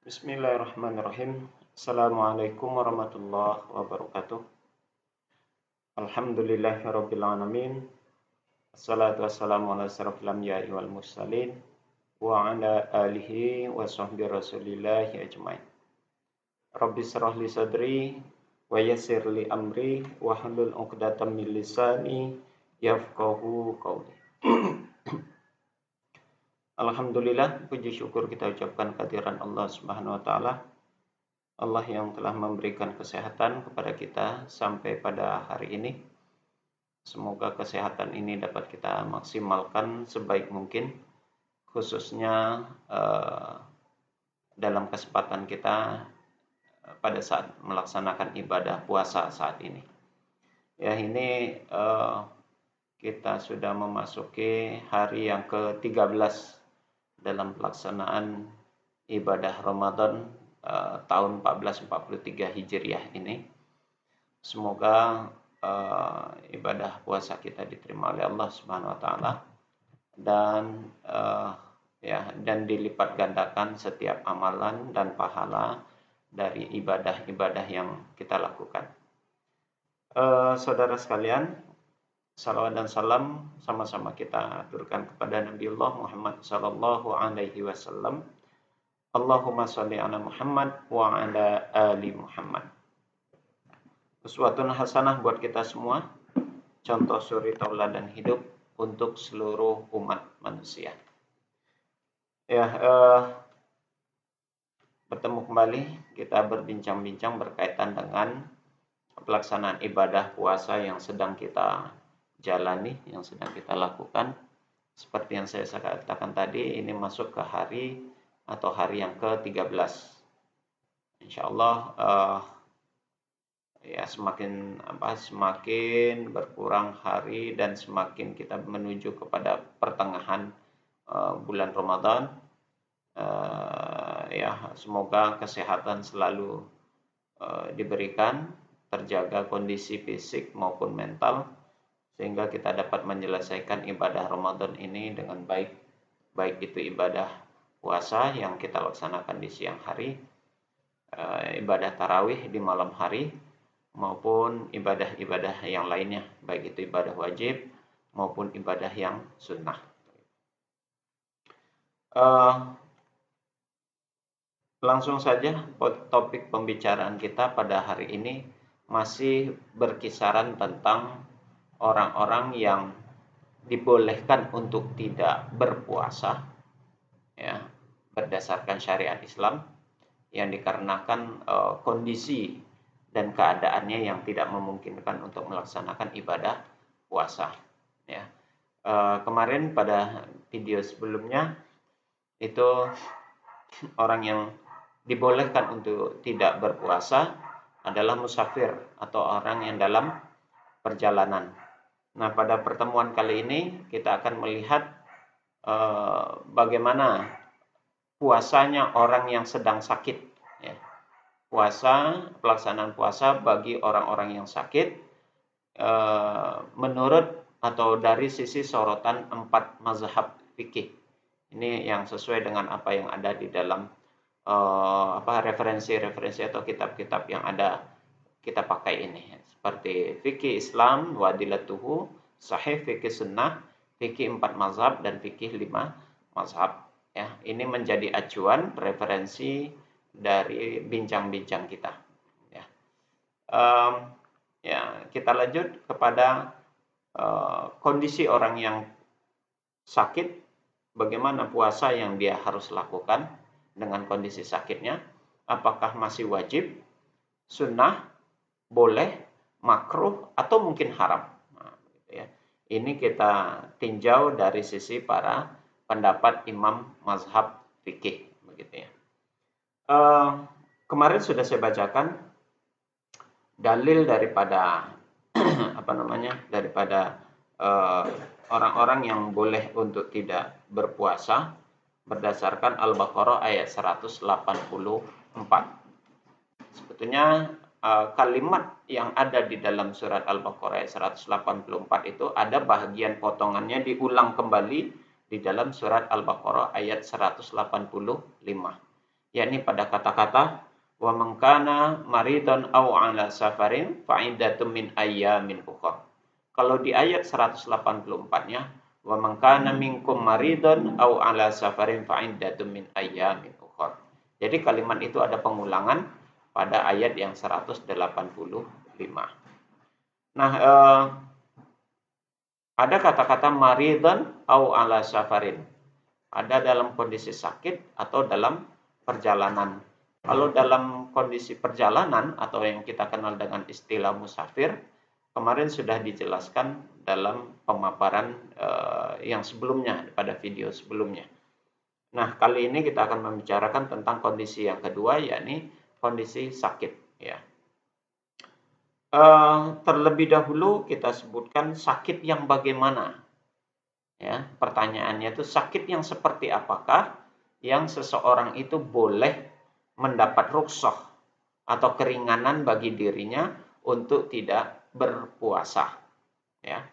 Bismillahirrahmanirrahim. Assalamualaikum warahmatullahi wabarakatuh. Alhamdulillahirabbil alamin. Assalatu wassalamu ala asyrafil anbiya'i wal mursalin wa ala alihi wa sahbihi rasulillahi ajmain. Rabbi shrah li sadri wa yassir li amri wa hlul 'uqdatam min lisani yafqahu qawli. Alhamdulillah, puji syukur kita ucapkan kehadiran Allah Subhanahu wa taala. Allah yang telah memberikan kesehatan kepada kita sampai pada hari ini. Semoga kesehatan ini dapat kita maksimalkan sebaik mungkin, khususnya dalam kesempatan kita pada saat melaksanakan ibadah puasa saat ini. Ya, ini kita sudah memasuki hari yang ke-13 dalam pelaksanaan ibadah Ramadan tahun 1443 Hijriah ini. Semoga ibadah puasa kita diterima oleh Allah Subhanahu wa taala dan dan dilipat gandakan setiap amalan dan pahala dari ibadah-ibadah yang kita lakukan. Saudara sekalian, salawat dan salam sama-sama kita aturkan kepada Nabiullah Muhammad sallallahu alaihi wasallam. Allahumma sholli ala Muhammad wa ala ali Muhammad. Uswatun hasanah buat kita semua, contoh suri tauladan hidup untuk seluruh umat manusia. Ya, bertemu kembali, kita berbincang-bincang berkaitan dengan pelaksanaan ibadah puasa yang sedang kita jalani, yang sedang kita lakukan. Seperti yang saya katakan tadi, ini masuk ke hari atau hari yang ke-13. Insya Allah semakin berkurang hari dan semakin kita menuju kepada pertengahan bulan Ramadan. Semoga kesehatan selalu diberikan, terjaga kondisi fisik maupun mental, sehingga kita dapat menyelesaikan ibadah Ramadan ini dengan baik. Baik itu ibadah puasa yang kita laksanakan di siang hari, ibadah tarawih di malam hari, maupun ibadah-ibadah yang lainnya, baik itu ibadah wajib maupun ibadah yang sunnah. Langsung saja, topik pembicaraan kita pada hari ini masih berkisaran tentang orang-orang yang dibolehkan untuk tidak berpuasa, ya, berdasarkan syariat Islam, yang dikarenakan kondisi dan keadaannya yang tidak memungkinkan untuk melaksanakan ibadah puasa. Ya, kemarin pada video sebelumnya itu orang yang dibolehkan untuk tidak berpuasa adalah musafir atau orang yang dalam perjalanan. Nah, pada pertemuan kali ini kita akan melihat bagaimana puasanya orang yang sedang sakit. Ya. Pelaksanaan puasa bagi orang-orang yang sakit menurut atau dari sisi sorotan 4 mazhab fikih. Ini yang sesuai dengan apa yang ada di dalam referensi-referensi atau kitab-kitab yang ada kita pakai ini, seperti fikih Islam, wadilatuhu, sahih fikih sunnah, fikih 4 mazhab, dan fikih 5 mazhab. Ya, ini menjadi acuan referensi dari bincang-bincang kita. Kita lanjut kepada kondisi orang yang sakit, bagaimana puasa yang dia harus lakukan dengan kondisi sakitnya, apakah masih wajib, sunnah, boleh, makruh, atau mungkin haram. Nah, gitu ya. Ini kita tinjau dari sisi para pendapat imam mazhab fikih, begitu ya. Kemarin sudah saya bacakan dalil daripada daripada orang-orang yang boleh untuk tidak berpuasa berdasarkan Al-Baqarah ayat 184. Sebetulnya kalimat yang ada di dalam surat Al-Baqarah ayat 184 itu ada bahagian potongannya diulang kembali di dalam surat Al-Baqarah ayat 185. yakni pada kata-kata wa man kana maridan aw ala safarin fa iddatun min ayyamin ukhra. Kalau di ayat 184-nya wa man kana minkum maridan aw ala safarin fa iddatun min ayyamin ukhra. Jadi kalimat itu ada pengulangan pada ayat yang 185. Nah, ada kata-kata maridan aw ala safarin. Ada dalam kondisi sakit atau dalam perjalanan. Kalau dalam kondisi perjalanan atau yang kita kenal dengan istilah musafir, kemarin sudah dijelaskan dalam pemaparan yang sebelumnya, pada video sebelumnya. Nah, kali ini kita akan membicarakan tentang kondisi yang kedua, yakni kondisi sakit. Ya. Terlebih dahulu kita sebutkan sakit yang bagaimana. Ya, pertanyaannya itu sakit yang seperti apakah yang seseorang itu boleh mendapat rukhsah atau keringanan bagi dirinya untuk tidak berpuasa. Ya.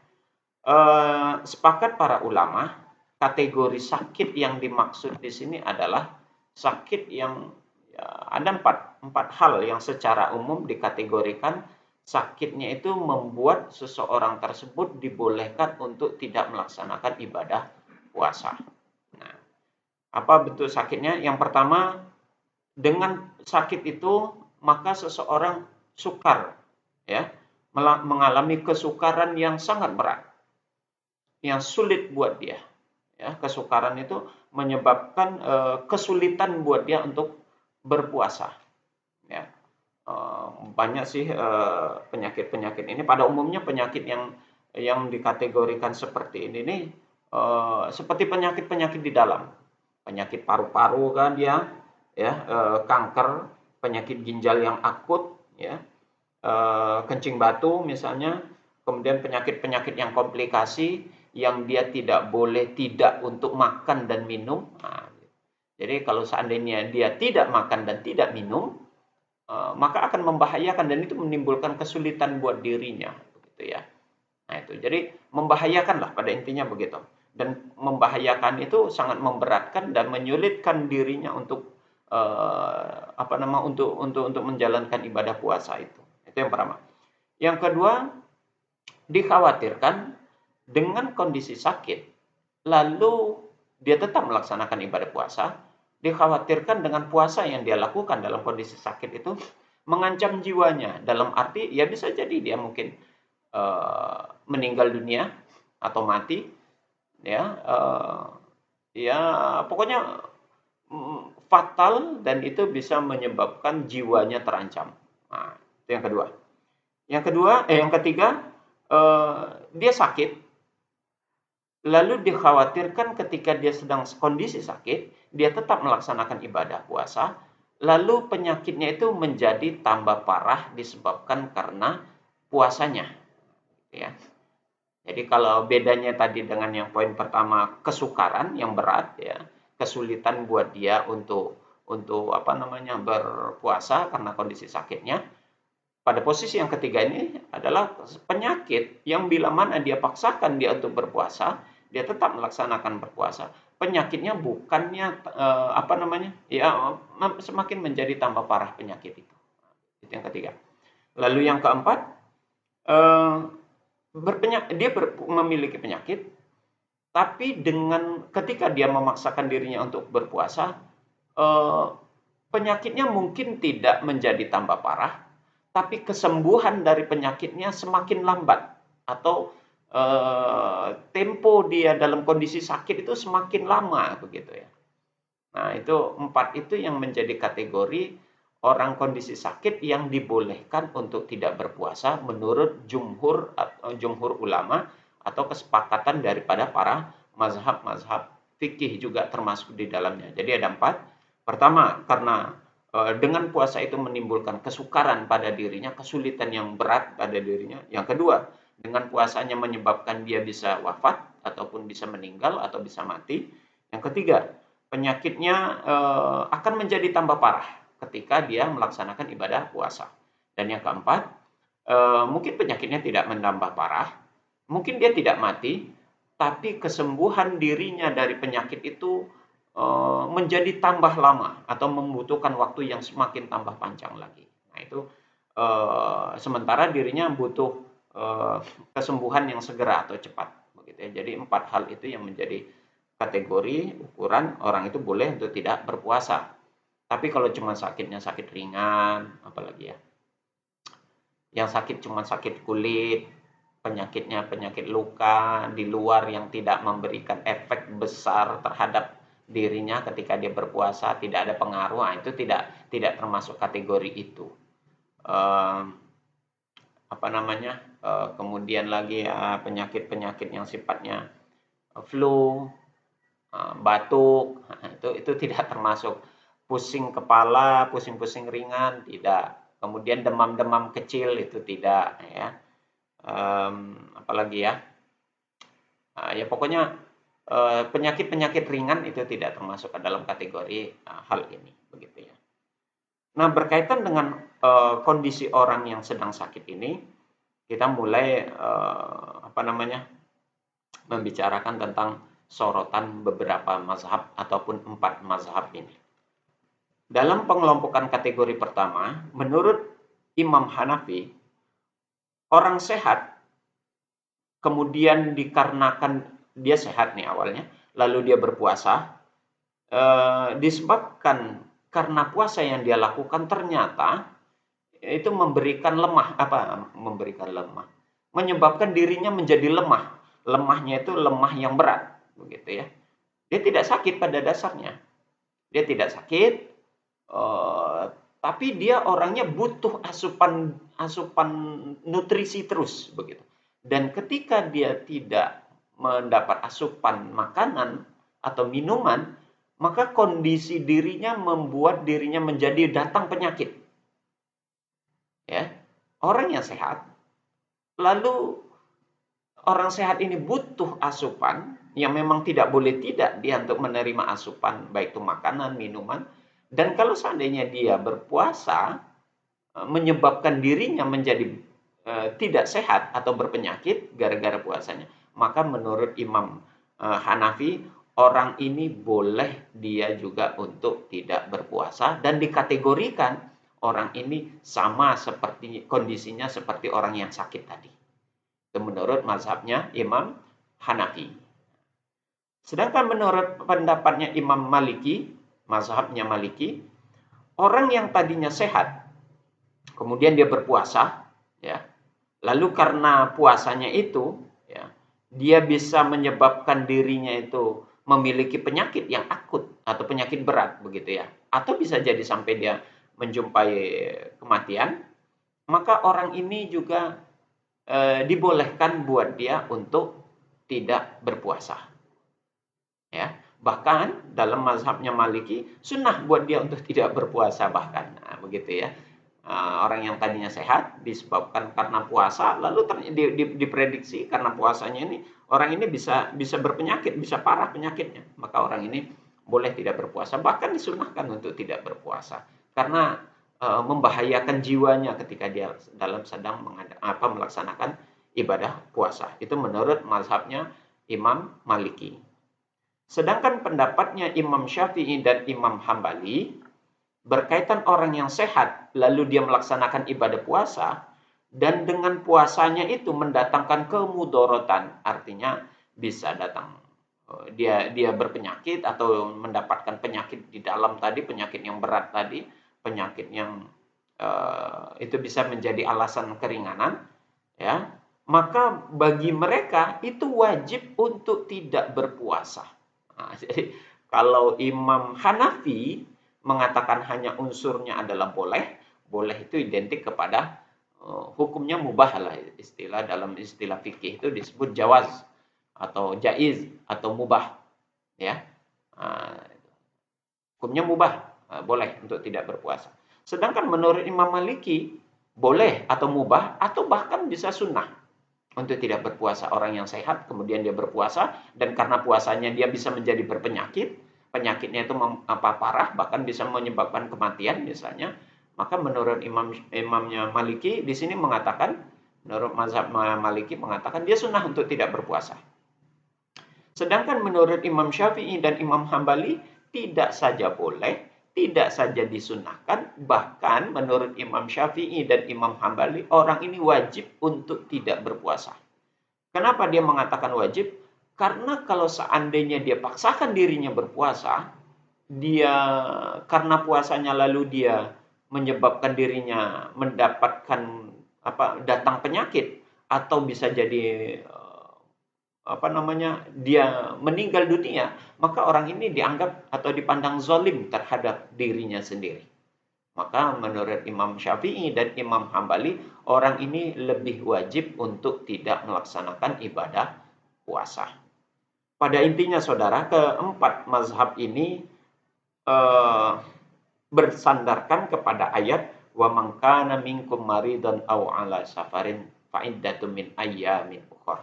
Sepakat para ulama, kategori sakit yang dimaksud di sini adalah sakit yang ada empat hal yang secara umum dikategorikan sakitnya itu membuat seseorang tersebut dibolehkan untuk tidak melaksanakan ibadah puasa. Nah, apa bentuk sakitnya? Yang pertama, dengan sakit itu maka seseorang sukar, ya, mengalami kesukaran yang sangat berat, yang sulit buat dia. Ya, kesukaran itu menyebabkan kesulitan buat dia untuk berpuasa. Ya. Banyak sih penyakit-penyakit ini. Pada umumnya penyakit yang dikategorikan seperti ini nih seperti penyakit-penyakit di dalam, penyakit paru-paru kan dia, ya, kanker, penyakit ginjal yang akut, ya, kencing batu misalnya, kemudian penyakit-penyakit yang komplikasi yang dia tidak boleh tidak untuk makan dan minum. Nah, jadi kalau seandainya dia tidak makan dan tidak minum, maka akan membahayakan dan itu menimbulkan kesulitan buat dirinya, begitu ya. Nah itu, jadi membahayakan lah pada intinya begitu. Dan membahayakan itu sangat memberatkan dan menyulitkan dirinya untuk untuk menjalankan ibadah puasa itu. Itu yang pertama. Yang kedua, dikhawatirkan dengan kondisi sakit, lalu dia tetap melaksanakan ibadah puasa, dikhawatirkan dengan puasa yang dia lakukan dalam kondisi sakit itu mengancam jiwanya. Dalam arti, ya bisa jadi dia mungkin meninggal dunia atau mati, ya, pokoknya fatal dan itu bisa menyebabkan jiwanya terancam. Nah, itu yang kedua. Yang ketiga, dia sakit, lalu dikhawatirkan ketika dia sedang kondisi sakit, dia tetap melaksanakan ibadah puasa, lalu penyakitnya itu menjadi tambah parah disebabkan karena puasanya. Ya. Jadi kalau bedanya tadi dengan yang poin pertama, kesukaran yang berat, ya, kesulitan buat dia untuk berpuasa karena kondisi sakitnya. Pada posisi yang ketiga ini adalah penyakit yang bila mana dia paksakan dia untuk berpuasa, dia tetap melaksanakan berpuasa. Penyakitnya bukannya semakin menjadi tambah parah penyakit itu. Itu yang ketiga. Lalu yang keempat, dia memiliki penyakit, tapi ketika dia memaksakan dirinya untuk berpuasa, penyakitnya mungkin tidak menjadi tambah parah, tapi kesembuhan dari penyakitnya semakin lambat atau tempo dia dalam kondisi sakit itu semakin lama begitu ya. Nah, itu 4 itu yang menjadi kategori orang kondisi sakit yang dibolehkan untuk tidak berpuasa menurut jumhur ulama atau kesepakatan daripada para mazhab fikih juga termasuk di dalamnya. Jadi ada 4. Pertama, karena dengan puasa itu menimbulkan kesukaran pada dirinya, kesulitan yang berat pada dirinya. Yang kedua, dengan puasanya menyebabkan dia bisa wafat ataupun bisa meninggal atau bisa mati. Yang ketiga, penyakitnya akan menjadi tambah parah ketika dia melaksanakan ibadah puasa. Dan yang keempat, mungkin penyakitnya tidak menambah parah, mungkin dia tidak mati, tapi kesembuhan dirinya dari penyakit itu menjadi tambah lama atau membutuhkan waktu yang semakin tambah panjang lagi. Nah itu sementara dirinya butuh kesembuhan yang segera atau cepat, begitu ya. Jadi 4 hal itu yang menjadi kategori ukuran orang itu boleh untuk tidak berpuasa. Tapi kalau cuma sakitnya sakit ringan, apalagi ya, yang sakit cuma sakit kulit, penyakitnya penyakit luka di luar yang tidak memberikan efek besar terhadap dirinya ketika dia berpuasa, tidak ada pengaruh, nah, itu tidak termasuk kategori itu. Apa namanya? Kemudian lagi penyakit-penyakit yang sifatnya flu, batuk, nah, itu tidak termasuk. Pusing kepala, pusing-pusing ringan tidak. Kemudian demam-demam kecil itu tidak, ya. Apalagi ya? Ya pokoknya penyakit-penyakit ringan itu tidak termasuk ke dalam kategori hal ini, begitu ya. Nah, berkaitan dengan kondisi orang yang sedang sakit ini, kita mulai apa namanya? Membicarakan tentang sorotan beberapa mazhab ataupun 4 mazhab ini. Dalam pengelompokan kategori pertama, menurut Imam Hanafi, orang sehat kemudian dikarenakan dia sehat nih awalnya, lalu dia berpuasa, disebabkan karena puasa yang dia lakukan ternyata itu menyebabkan dirinya menjadi lemah. Lemahnya itu lemah yang berat, begitu ya. Dia tidak sakit pada dasarnya. Dia tidak sakit, tapi dia orangnya butuh asupan nutrisi terus, begitu. Dan ketika dia tidak mendapat asupan makanan atau minuman, maka kondisi dirinya membuat dirinya menjadi datang penyakit. Ya, orang yang sehat, lalu orang sehat ini butuh asupan yang memang tidak boleh tidak dia untuk menerima asupan baik itu makanan, minuman. Dan kalau seandainya dia berpuasa menyebabkan dirinya menjadi tidak sehat atau berpenyakit gara-gara puasanya, maka menurut Imam Hanafi orang ini boleh dia juga untuk tidak berpuasa dan dikategorikan orang ini sama seperti kondisinya seperti orang yang sakit tadi. Itu menurut mazhabnya Imam Hanafi. Sedangkan menurut pendapatnya Imam Maliki, mazhabnya Maliki, orang yang tadinya sehat, kemudian dia berpuasa, ya, lalu karena puasanya itu, ya, dia bisa menyebabkan dirinya itu memiliki penyakit yang akut atau penyakit berat, begitu ya, atau bisa jadi sampai dia menjumpai kematian, maka orang ini juga dibolehkan buat dia untuk tidak berpuasa. Ya, bahkan dalam mazhabnya Maliki sunnah buat dia untuk tidak berpuasa bahkan, nah, begitu ya. Orang yang tadinya sehat disebabkan karena puasa, lalu diprediksi karena puasanya ini orang ini bisa berpenyakit, bisa parah penyakitnya, maka orang ini boleh tidak berpuasa, bahkan disunahkan untuk tidak berpuasa karena membahayakan jiwanya ketika dia sedang melaksanakan ibadah puasa. Itu menurut mazhabnya Imam Maliki. Sedangkan pendapatnya Imam Syafi'i dan Imam Hambali berkaitan orang yang sehat lalu dia melaksanakan ibadah puasa dan dengan puasanya itu mendatangkan kemudorotan, artinya bisa datang dia berpenyakit atau mendapatkan penyakit di dalam tadi, penyakit yang berat tadi, penyakit yang itu bisa menjadi alasan keringanan, ya, maka bagi mereka itu wajib untuk tidak berpuasa. Nah, jadi kalau Imam Hanafi mengatakan hanya unsurnya adalah boleh itu identik kepada hukumnya mubah lah, dalam istilah fikih itu disebut jawaz atau jaiz atau mubah, ya. Hukumnya mubah, boleh untuk tidak berpuasa. Sedangkan menurut Imam Maliki boleh atau mubah atau bahkan bisa sunnah untuk tidak berpuasa. Orang yang sehat kemudian dia berpuasa dan karena puasanya dia bisa menjadi berpenyakit, penyakitnya itu parah bahkan bisa menyebabkan kematian misalnya, maka menurut imamnya Maliki di sini mengatakan, menurut mazhab Maliki mengatakan dia sunnah untuk tidak berpuasa. Sedangkan menurut Imam Syafi'i dan Imam Hambali tidak saja boleh, tidak saja disunahkan, bahkan menurut Imam Syafi'i dan Imam Hambali, orang ini wajib untuk tidak berpuasa. Kenapa dia mengatakan wajib? Karena kalau seandainya dia paksakan dirinya berpuasa, dia karena puasanya lalu dia menyebabkan dirinya mendapatkan datang penyakit atau bisa jadi dia meninggal dunia, maka orang ini dianggap atau dipandang zalim terhadap dirinya sendiri. Maka menurut Imam Syafi'i dan Imam Hambali, orang ini lebih wajib untuk tidak melaksanakan ibadah puasa. Pada intinya saudara, keempat mazhab ini bersandarkan kepada ayat wa man kana minkum maridan aw ala safarin fa iddatun min ayyamin ukhra.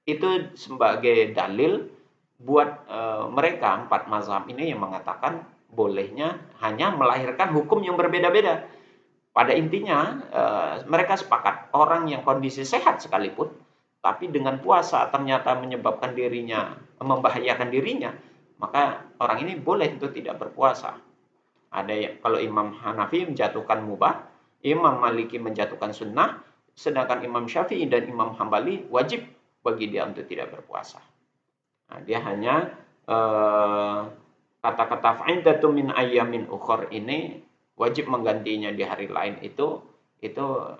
Itu sebagai dalil buat mereka empat mazhab ini yang mengatakan bolehnya hanya melahirkan hukum yang berbeda-beda. Pada intinya mereka sepakat orang yang kondisi sehat sekalipun tapi dengan puasa ternyata menyebabkan dirinya membahayakan dirinya, maka orang ini boleh untuk tidak berpuasa. Ada yang kalau Imam Hanafi menjatuhkan mubah, Imam Maliki menjatuhkan sunnah, sedangkan Imam Syafi'i dan Imam Hambali wajib bagi dia untuk tidak berpuasa. Nah, dia hanya kata-kata fa'idatu min ayyamin ukhor ini wajib menggantinya di hari lain itu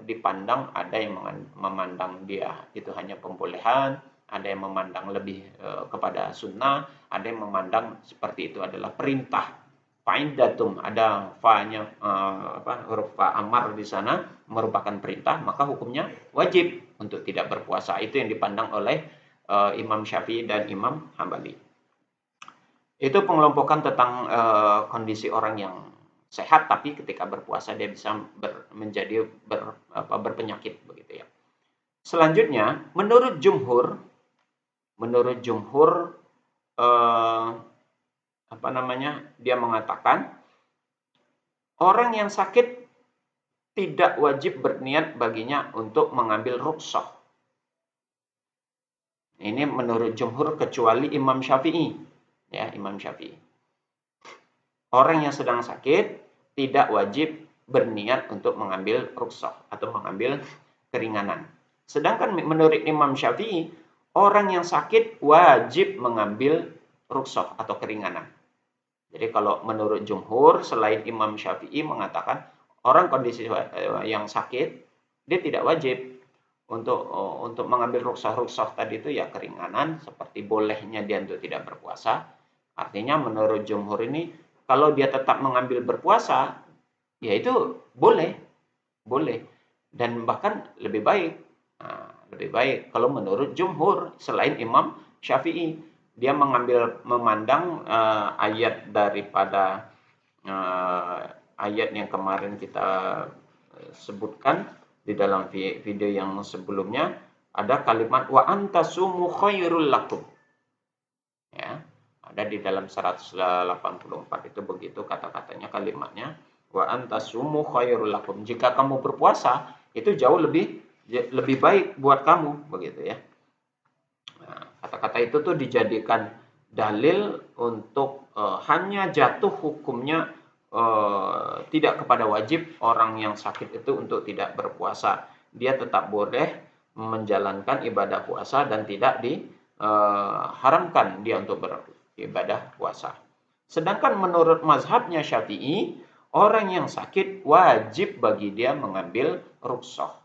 dipandang, ada yang memandang dia itu hanya pembolehan, ada yang memandang lebih kepada sunnah, ada yang memandang seperti itu adalah perintah. Fa'idatum, ada fa-nya huruf fa amar di sana merupakan perintah, maka hukumnya wajib untuk tidak berpuasa. Itu yang dipandang oleh Imam Syafi'i dan Imam Hambali. Itu pengelompokan tentang kondisi orang yang sehat tapi ketika berpuasa dia bisa menjadi berpenyakit begitu ya. Selanjutnya, menurut jumhur dia mengatakan orang yang sakit tidak wajib berniat baginya untuk mengambil rukhsah. Ini menurut jumhur kecuali Imam Syafi'i. Ya, Imam Syafi'i. Orang yang sedang sakit tidak wajib berniat untuk mengambil rukhsah atau mengambil keringanan. Sedangkan menurut Imam Syafi'i, orang yang sakit wajib mengambil rukhsah atau keringanan. Jadi kalau menurut jumhur, selain Imam Syafi'i mengatakan orang kondisi yang sakit, dia tidak wajib untuk mengambil rukhsah tadi itu ya keringanan, seperti bolehnya dia untuk tidak berpuasa. Artinya menurut jumhur ini, kalau dia tetap mengambil berpuasa, ya itu boleh. Dan bahkan lebih baik. Lebih baik kalau menurut jumhur, selain Imam Syafi'i. Dia memandang ayat daripada ayat yang kemarin kita sebutkan di dalam video yang sebelumnya, ada kalimat wa antasumu khairul lakum. Ya. Ada di dalam 184 itu begitu kata-katanya, kalimatnya wa antasumu khairul lakum. Jika kamu berpuasa itu jauh lebih baik buat kamu begitu ya. Nah, kata-kata itu tuh dijadikan dalil untuk hanya jatuh hukumnya tidak kepada wajib orang yang sakit itu untuk tidak berpuasa. Dia tetap boleh menjalankan ibadah puasa dan tidak diharamkan dia untuk beribadah puasa. Sedangkan menurut mazhabnya Syafi'i, orang yang sakit wajib bagi dia mengambil rukhsah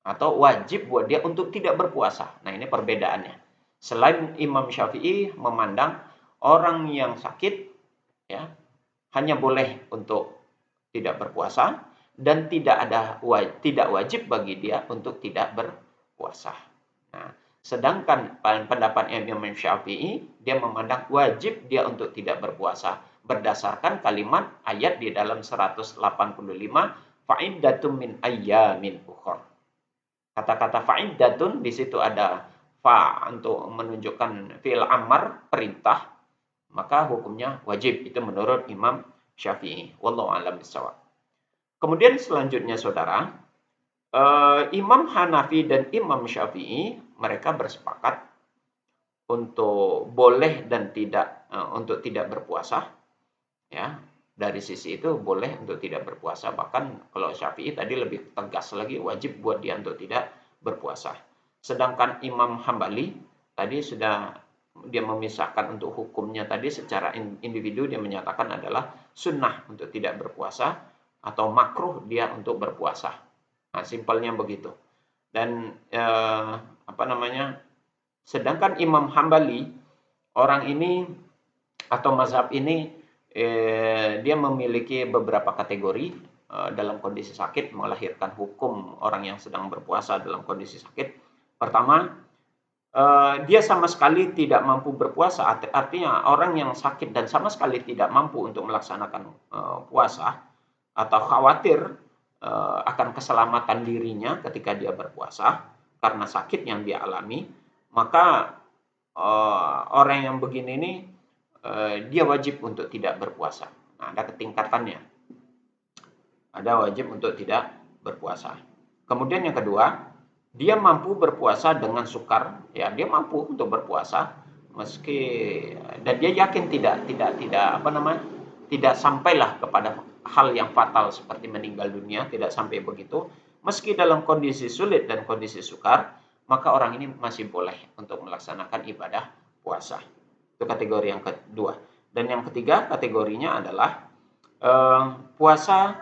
atau wajib buat dia untuk tidak berpuasa. Nah, ini perbedaannya. Selain Imam Syafi'i memandang orang yang sakit ya hanya boleh untuk tidak berpuasa dan tidak wajib bagi dia untuk tidak berpuasa. Nah, sedangkan pendapat Imam Syafi'i, dia memandang wajib dia untuk tidak berpuasa berdasarkan kalimat ayat di dalam 185 fa'iddatun min ayyamin ukhra. Kata-kata fa'iddatun di situ ada fa untuk menunjukkan fi'il amar, perintah, maka hukumnya wajib. Itu menurut Imam Syafi'i. Wallahu a'lam bishawab. Kemudian selanjutnya saudara, Imam Hanafi dan Imam Syafi'i mereka bersepakat untuk boleh dan tidak untuk tidak berpuasa, ya. Dari sisi itu boleh untuk tidak berpuasa, bahkan kalau Syafi'i tadi lebih tegas lagi, wajib buat dia untuk tidak berpuasa. Sedangkan Imam Hambali tadi sudah dia memisahkan untuk hukumnya tadi secara individu, dia menyatakan adalah sunnah untuk tidak berpuasa atau makruh dia untuk berpuasa. Nah, simpelnya begitu. Dan sedangkan Imam Hambali, orang ini atau mazhab ini dia memiliki beberapa kategori dalam kondisi sakit, melahirkan hukum orang yang sedang berpuasa dalam kondisi sakit. Pertama, dia sama sekali tidak mampu berpuasa, artinya orang yang sakit dan sama sekali tidak mampu untuk melaksanakan puasa atau khawatir akan keselamatan dirinya ketika dia berpuasa karena sakit yang dia alami, maka orang yang begini ini dia wajib untuk tidak berpuasa. Nah, ada ketingkatannya. Ada wajib untuk tidak berpuasa. Kemudian yang kedua, dia mampu berpuasa dengan sukar, ya dia mampu untuk berpuasa meski dan dia yakin tidak sampailah kepada hal yang fatal seperti meninggal dunia, tidak sampai begitu. Meski dalam kondisi sulit dan kondisi sukar, maka orang ini masih boleh untuk melaksanakan ibadah puasa. Itu kategori yang kedua. Dan yang ketiga kategorinya adalah puasa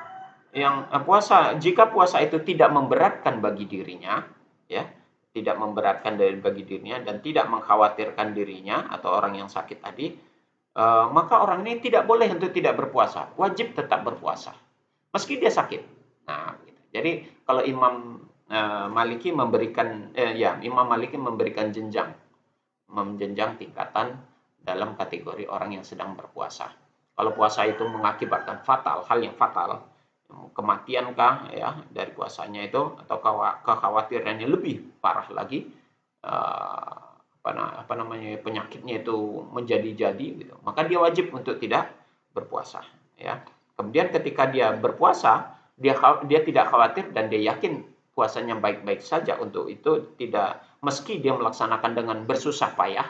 jika puasa itu tidak memberatkan bagi dirinya, ya, tidak memberatkan bagi dirinya dan tidak mengkhawatirkan dirinya atau orang yang sakit tadi, maka orang ini tidak boleh untuk tidak berpuasa, wajib tetap berpuasa meski dia sakit. Nah, gitu. Jadi kalau Imam Maliki memberikan jenjang tingkatan dalam kategori orang yang sedang berpuasa. Kalau puasa itu mengakibatkan hal yang fatal, kematian kah ya dari puasanya itu, atau kekhawatiran yang lebih parah lagi, penyakitnya itu menjadi-jadi gitu, maka dia wajib untuk tidak berpuasa, ya. Kemudian ketika dia berpuasa, dia tidak khawatir dan dia yakin puasanya baik-baik saja, untuk itu tidak, meski dia melaksanakan dengan bersusah payah,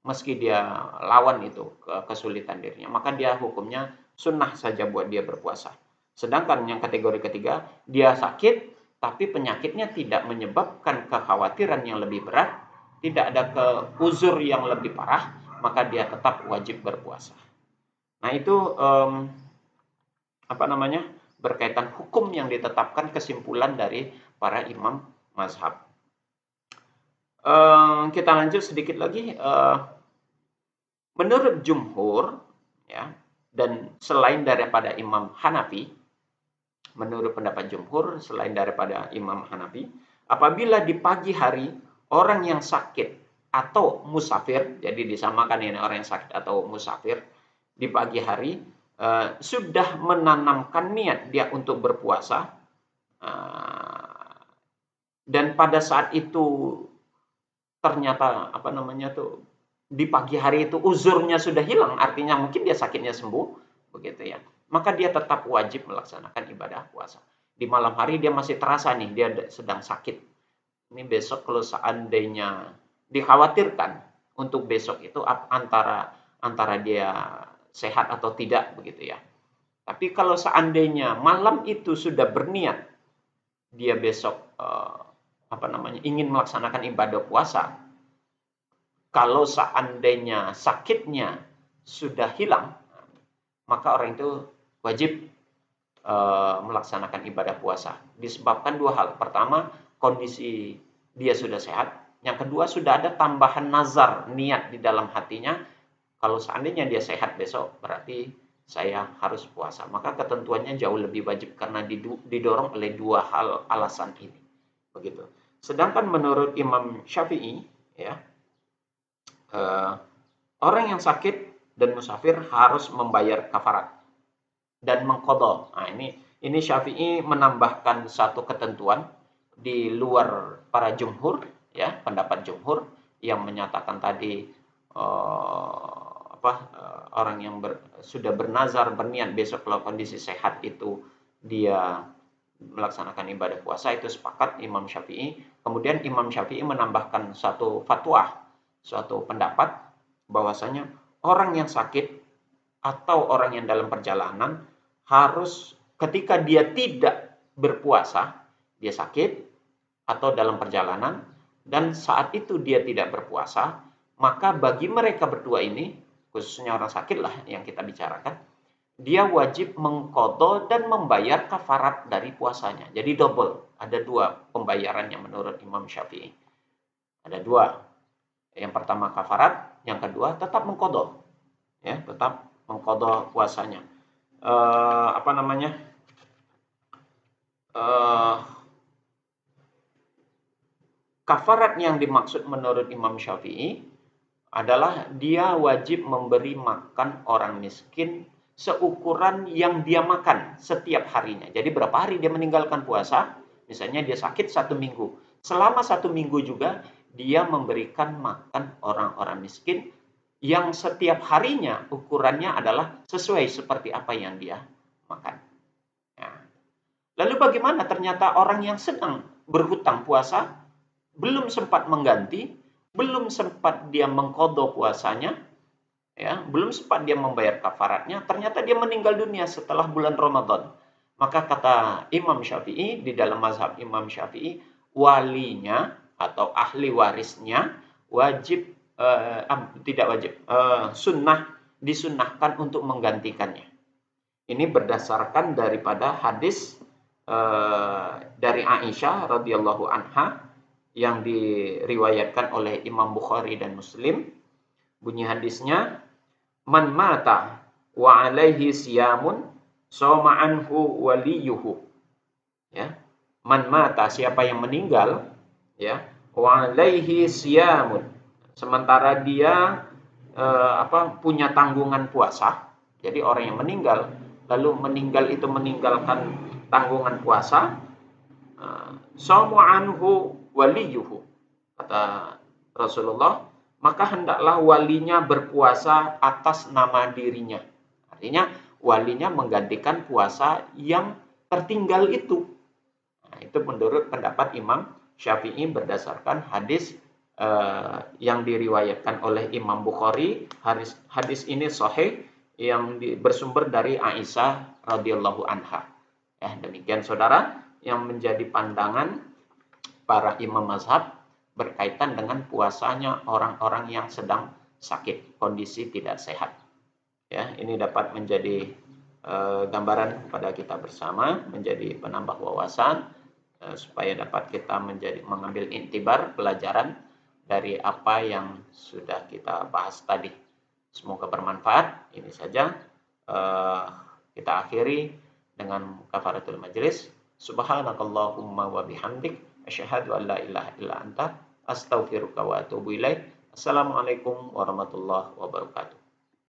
meski dia lawan itu kesulitan dirinya, maka dia hukumnya sunnah saja buat dia berpuasa. Sedangkan yang kategori ketiga, dia sakit tapi penyakitnya tidak menyebabkan kekhawatiran yang lebih berat, tidak ada uzur yang lebih parah, maka dia tetap wajib berpuasa. Nah, itu berkaitan hukum yang ditetapkan, kesimpulan dari para imam mazhab. Kita lanjut sedikit lagi. Menurut jumhur, ya, dan selain daripada Imam Hanafi, menurut pendapat jumhur selain daripada Imam Hanafi, apabila di pagi hari orang yang sakit atau musafir, jadi disamakan ini orang yang sakit atau musafir, di pagi hari sudah menanamkan niat dia untuk berpuasa, dan pada saat itu ternyata di pagi hari itu uzurnya sudah hilang, artinya mungkin dia sakitnya sembuh, begitu ya, maka dia tetap wajib melaksanakan ibadah puasa. Di malam hari dia masih terasa nih dia sedang sakit. Ini besok kalau seandainya dikhawatirkan untuk besok itu antara dia sehat atau tidak, begitu ya. Tapi kalau seandainya malam itu sudah berniat dia besok ingin melaksanakan ibadah puasa, kalau seandainya sakitnya sudah hilang, maka orang itu wajib melaksanakan ibadah puasa. Disebabkan dua hal. Pertama, kondisi dia sudah sehat. Yang kedua, sudah ada tambahan nazar, niat di dalam hatinya. Kalau seandainya dia sehat besok, berarti saya harus puasa. Maka ketentuannya jauh lebih wajib karena didorong oleh dua hal alasan ini. Begitu. Sedangkan menurut Imam Syafi'i, ya, orang yang sakit dan musafir harus membayar kafarat dan mengqadha. Nah, ini Syafi'i menambahkan satu ketentuan di luar para jumhur, ya, pendapat jumhur yang menyatakan tadi orang yang sudah bernazar, berniat besok kalau kondisi sehat itu dia melaksanakan ibadah puasa, itu sepakat Imam Syafi'i. Kemudian Imam Syafi'i menambahkan suatu fatwa, suatu pendapat bahwasanya orang yang sakit atau orang yang dalam perjalanan harus ketika dia tidak berpuasa, dia sakit atau dalam perjalanan, dan saat itu dia tidak berpuasa, maka bagi mereka berdua ini, khususnya orang sakit lah yang kita bicarakan, dia wajib mengqadha dan membayar kafarat dari puasanya. Jadi double, ada dua pembayarannya menurut Imam Syafi'i. Ada dua. Yang pertama kafarat, yang kedua tetap mengqadha. Ya, tetap mengqadha puasanya. Apa namanya? Kafarat yang dimaksud menurut Imam Syafi'i adalah dia wajib memberi makan orang miskin seukuran yang dia makan setiap harinya. Jadi berapa hari dia meninggalkan puasa? Misalnya dia sakit 1 minggu. Selama 1 minggu juga dia memberikan makan orang-orang miskin yang setiap harinya ukurannya adalah sesuai seperti apa yang dia makan. Nah, lalu bagaimana ternyata orang yang sedang berhutang puasa belum sempat mengganti, belum sempat dia mengqadha puasanya, ya, belum sempat dia membayar kafaratnya, ternyata dia meninggal dunia setelah bulan Ramadan. Maka kata Imam Syafi'i, di dalam mazhab Imam Syafi'i, walinya atau ahli warisnya wajib, tidak wajib, disunnahkan untuk menggantikannya. Ini berdasarkan daripada hadis dari Aisyah radhiyallahu anha yang diriwayatkan oleh Imam Bukhari dan Muslim. Bunyi hadisnya, man mata wa alaihi siyamun soma anhu waliyuhu. Ya. Man mata, siapa yang meninggal, ya, wa alaihi siyamun, sementara dia punya tanggungan puasa. Jadi orang yang meninggal lalu meninggal itu meninggalkan tanggungan puasa, soma anhu waliyuhu, kata Rasulullah, maka hendaklah walinya berpuasa atas nama dirinya. Artinya walinya menggantikan puasa yang tertinggal itu. Nah, itu menurut pendapat Imam Syafi'i berdasarkan hadis yang diriwayatkan oleh Imam Bukhari. Hadis ini sahih yang bersumber dari Aisyah radhiyallahu anha. Ya, demikian saudara yang menjadi pandangan para imam mazhab berkaitan dengan puasanya orang-orang yang sedang sakit, kondisi tidak sehat. Ya, ini dapat menjadi gambaran kepada kita bersama, menjadi penambah wawasan supaya dapat kita mengambil intibar pelajaran dari apa yang sudah kita bahas tadi. Semoga bermanfaat. Ini saja kita akhiri dengan kafaratul majlis. Subhanakallahumma wa bihamdik, asyhadu an la ilaha illa anta, astaghfiruka wa atubu ilaik. Assalamualaikum warahmatullahi wabarakatuh.